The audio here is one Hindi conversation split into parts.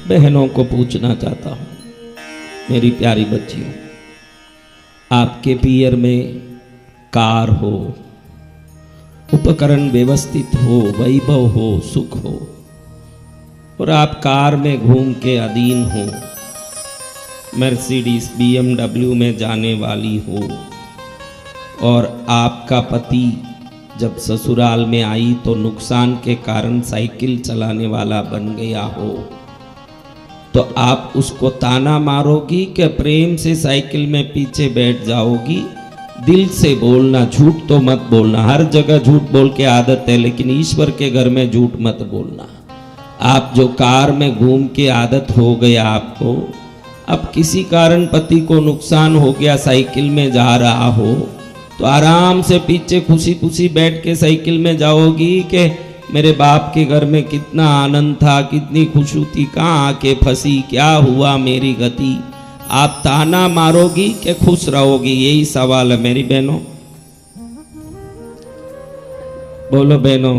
बहनों को पूछना चाहता हूँ, मेरी प्यारी बच्चियों, आपके पियर में कार हो, उपकरण व्यवस्थित हो, वैभव हो, सुख हो, और आप कार में घूम के अधीन हो, मर्सिडीज BMW में जाने वाली हो, और आपका पति जब ससुराल में आई तो नुकसान के कारण साइकिल चलाने वाला बन गया हो, तो आप उसको ताना मारोगी कि प्रेम से साइकिल में पीछे बैठ जाओगी? दिल से बोलना, झूठ तो मत बोलना। हर जगह झूठ बोल के आदत है, लेकिन ईश्वर के घर में झूठ मत बोलना। आप जो कार में घूम के आदत हो गया आपको, अब किसी कारण पति को नुकसान हो गया, साइकिल में जा रहा हो, तो आराम से पीछे खुशी खुशी बैठ के साइकिल में जाओगी कि मेरे बाप के घर में कितना आनंद था, कितनी खुशी थी, कहाँ आके फंसी, क्या हुआ मेरी गति? आप ताना मारोगी कि खुश रहोगी? यही सवाल है मेरी बहनों। बोलो बहनों,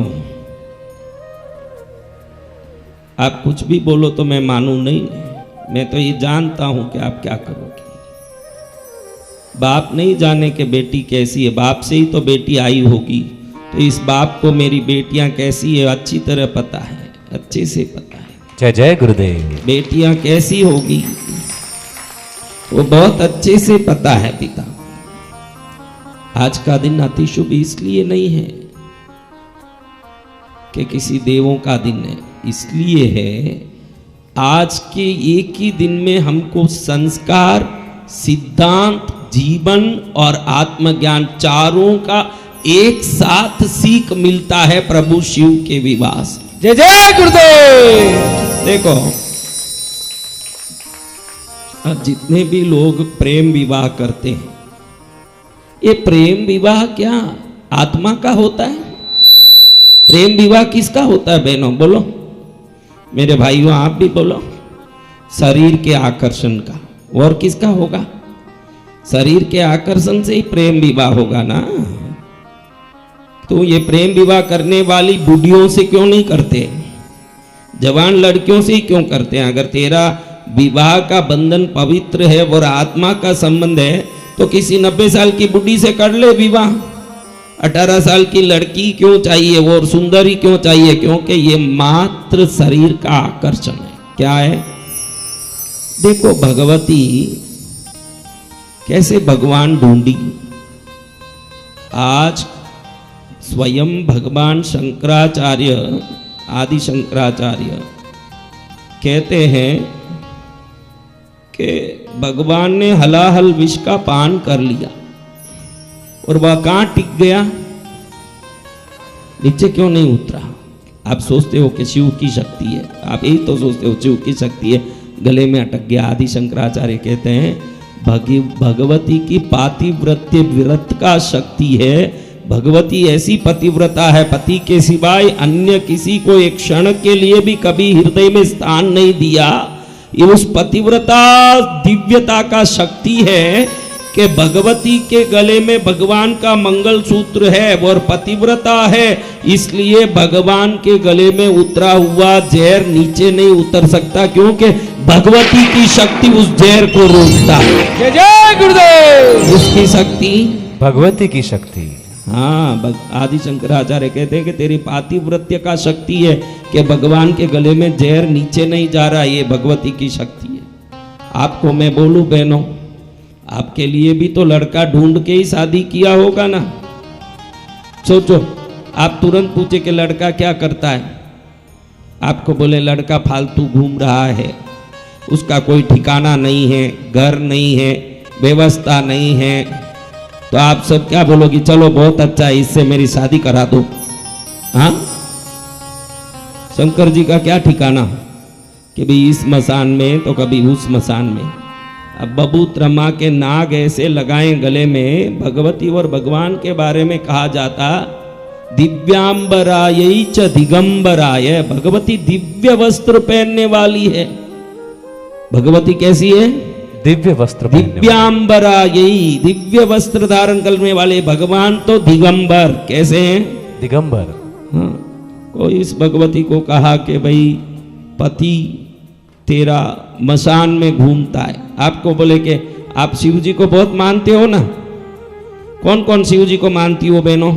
आप कुछ भी बोलो तो मैं मानू नहीं। मैं तो ये जानता हूं कि आप क्या करोगे। बाप नहीं जाने के बेटी कैसी है, बाप से ही तो बेटी आई होगी, तो इस बाप को मेरी बेटियां कैसी है अच्छी तरह पता है, अच्छे से पता है। जय जय गुरुदेव। बेटियां कैसी होगी वो बहुत अच्छे से पता है पिता। आज का दिन अति शुभ इसलिए नहीं है कि किसी देवों का दिन है, इसलिए है आज के एक ही दिन में हमको संस्कार, सिद्धांत, जीवन और आत्मज्ञान चारों का एक साथ सीख मिलता है प्रभु शिव के विवाह से। जय जय गुरुदेव। देखो, जितने भी लोग प्रेम विवाह करते हैं, ये प्रेम विवाह क्या आत्मा का होता है? प्रेम विवाह किसका होता है बहनों? बोलो मेरे भाइयों, आप भी बोलो। शरीर के आकर्षण का। और किसका होगा? शरीर के आकर्षण से ही प्रेम विवाह होगा ना। तो ये प्रेम विवाह करने वाली बुढ़ियों से क्यों नहीं करते? जवान लड़कियों से ही क्यों करते हैं? अगर तेरा विवाह का बंधन पवित्र है और आत्मा का संबंध है, तो किसी 90 साल की बुढ़ी से कर ले विवाह। 18 साल की लड़की क्यों चाहिए? वो सुंदरी क्यों चाहिए? क्योंकि ये मात्र शरीर का आकर्षण है। क्या है? देखो भगवती कैसे भगवान ढूंढी। आज स्वयं भगवान शंकराचार्य, आदि शंकराचार्य कहते हैं कि भगवान ने हलाहल विष का पान कर लिया और वह कहां टिक गया? नीचे क्यों नहीं उतरा? आप सोचते हो कि शिव की शक्ति है, आप यही तो सोचते हो शिव की शक्ति है, गले में अटक गया। आदि शंकराचार्य कहते हैं भगवती की पातिव्रत्य व्रत का शक्ति है। भगवती ऐसी पतिव्रता है, पति के सिवाय अन्य किसी को एक क्षण के लिए भी कभी हृदय में स्थान नहीं दिया। ये उस पतिव्रता दिव्यता का शक्ति है कि भगवती के गले में भगवान का मंगल सूत्र है और पतिव्रता है, इसलिए भगवान के गले में उतरा हुआ जहर नीचे नहीं उतर सकता, क्योंकि भगवती की शक्ति उस जहर को रोकता है। जय जय गुरुदेव। उसकी शक्ति भगवती की शक्ति। हाँ, आदि शंकराचार्य कहते हैं कि तेरी पातिव्रत्य का शक्ति है कि भगवान के गले में जहर नीचे नहीं जा रहा, ये भगवती की शक्ति है। आपको मैं बोलूं बहनों, आपके लिए भी तो लड़का ढूंढ के ही शादी किया होगा ना। सोचो, आप तुरंत पूछे कि लड़का क्या करता है, आपको बोले लड़का फालतू घूम रहा है, उसका कोई ठिकाना नहीं है, घर नहीं है, व्यवस्था नहीं है, तो आप सब क्या बोलोगी? चलो बहुत अच्छा है, इससे मेरी शादी करा दो। हाँ, शंकर जी का क्या ठिकाना कि भी इस मसान में तो कभी उस मसान में। अब बबूत रमा के नाग ऐसे लगाएं गले में। भगवती और भगवान के बारे में कहा जाता दिव्यांबराय च दिगंबराय। भगवती दिव्य वस्त्र पहनने वाली है। भगवती कैसी है? दिव्य वस्त्र। दिव्यांबराय, दिव्य वस्त्र धारण करने वाले। भगवान तो दिगंबर। कैसे हैं? दिगंबर। हाँ, कोई इस भगवती को कहा कि भाई पति तेरा मसान में घूमता है। आपको बोले कि आप शिव जी को बहुत मानते हो ना, कौन कौन शिव जी को मानती हो बहनों?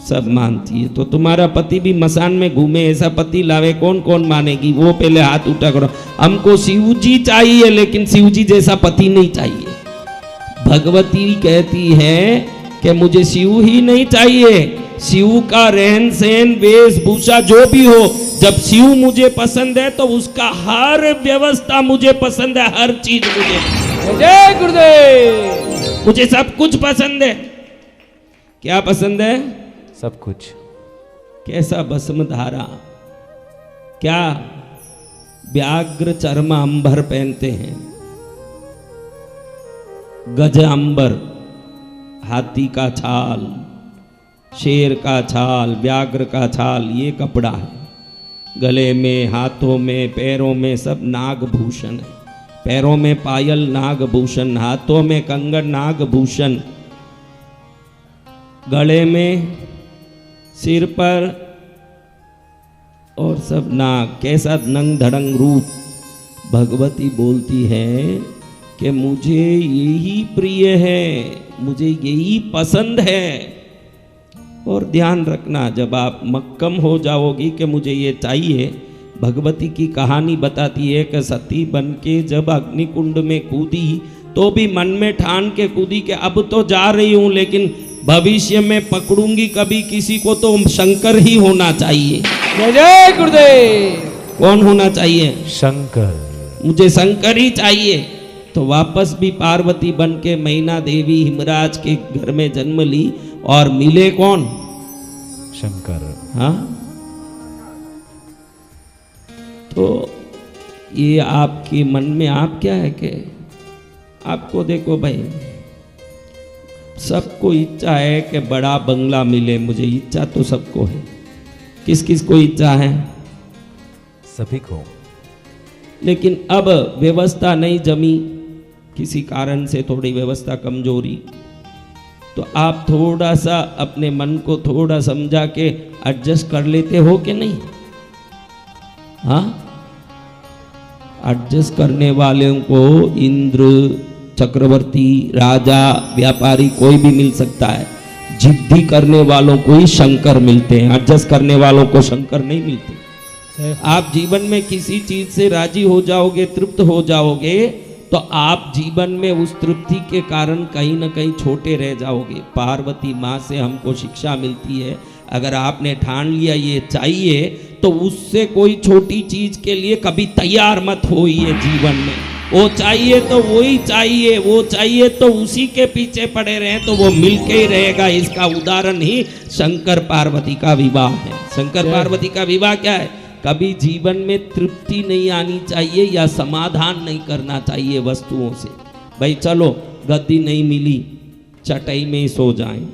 सब मानती है। तो तुम्हारा पति भी मसान में घूमे, ऐसा पति लावे, कौन कौन मानेगी? वो पहले हाथ उठा करो। हमको शिव जी चाहिए, लेकिन शिव जी जैसा पति नहीं चाहिए। भगवती कहती है कि मुझे शिव ही नहीं चाहिए, शिव का रहन सहन वेशभूषा जो भी हो, जब शिव मुझे पसंद है तो उसका हर व्यवस्था मुझे पसंद है, हर चीज मुझे। जय गुरुदेव। मुझे सब कुछ पसंद है। क्या पसंद है? सब कुछ। कैसा भस्म धारा, क्या व्याघ्र चर्म अंबर पहनते हैं, गज अंबर, हाथी का छाल, शेर का छाल, व्याघ्र का छाल, ये कपड़ा है। गले में, हाथों में, पैरों में सब नागभूषण है। पैरों में पायल नागभूषण, हाथों में कंगन नागभूषण, गले में, सिर पर और सब नाग। कैसा नंग धड़ंग रूप। भगवती बोलती है कि मुझे यही प्रिय है, मुझे यही पसंद है। और ध्यान रखना, जब आप मक्कम हो जाओगी कि मुझे ये चाहिए, भगवती की कहानी बताती है कि सती बन के जब अग्निकुंड में कूदी तो भी मन में ठान के कूदी कि अब तो जा रही हूं, लेकिन भविष्य में पकड़ूंगी कभी किसी को तो शंकर ही होना चाहिए। जय जय गुरुदेव। कौन होना चाहिए? शंकर। मुझे शंकर ही चाहिए। तो वापस भी पार्वती बन के मैना देवी हिमराज के घर में जन्म ली और मिले कौन? शंकर। हाँ, तो ये आपके मन में आप क्या है कि आपको देखो भाई, सबको इच्छा है कि बड़ा बंगला मिले। मुझे इच्छा तो सबको है। किस किस को इच्छा है? सभी को। लेकिन अब व्यवस्था नहीं जमी, किसी कारण से थोड़ी व्यवस्था कमजोरी, तो आप थोड़ा सा अपने मन को थोड़ा समझा के एडजस्ट कर लेते हो कि नहीं? हाँ, एडजस्ट करने वालों को इंद्र, चक्रवर्ती, राजा, व्यापारी कोई भी मिल सकता है। जिद्दी करने वालों को ही शंकर मिलते हैं, एडजस्ट करने वालों को शंकर नहीं मिलते। आप जीवन में किसी चीज से राजी हो जाओगे, तृप्त हो जाओगे, तो आप जीवन में उस तृप्ति के कारण कहीं ना कहीं छोटे रह जाओगे। पार्वती माँ से हमको शिक्षा मिलती है, अगर आपने ठान लिया ये चाहिए, तो उससे कोई छोटी चीज के लिए कभी तैयार मत होइए जीवन में। वो चाहिए तो वही चाहिए, वो चाहिए तो उसी के पीछे पड़े रहे तो वो मिलके ही रहेगा। इसका उदाहरण ही शंकर पार्वती का विवाह है। शंकर पार्वती का विवाह क्या है? कभी जीवन में तृप्ति नहीं आनी चाहिए या समाधान नहीं करना चाहिए वस्तुओं से। भाई चलो, गद्दी नहीं मिली, चटाई में ही सो जाएं।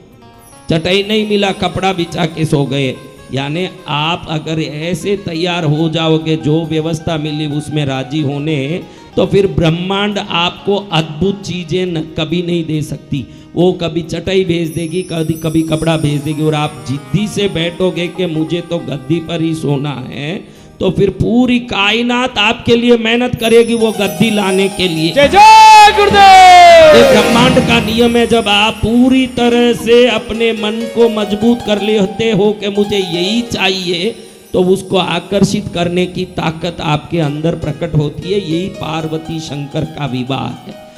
चटाई नहीं मिला, कपड़ा बिछा के सो गए। यानी आप अगर ऐसे तैयार हो जाओगे, जो व्यवस्था मिली उसमें राजी होने, तो फिर ब्रह्मांड आपको अद्भुत चीजें कभी नहीं दे सकती। वो कभी चटाई भेज देगी, कभी कभी कपड़ा भेज देगी, और आप जिद्दी से बैठोगे कि मुझे तो गद्दी पर ही सोना है, तो फिर पूरी कायनात आपके लिए मेहनत करेगी वो गद्दी लाने के लिए। जय जय गुरुदेव। ये ब्रह्मांड का नियम है। जब आप पूरी तरह से अपने मन को मजबूत कर लेते हो कि मुझे यही चाहिए, तो उसको आकर्षित करने की ताकत आपके अंदर प्रकट होती है। यही पार्वती शंकर का विवाह है।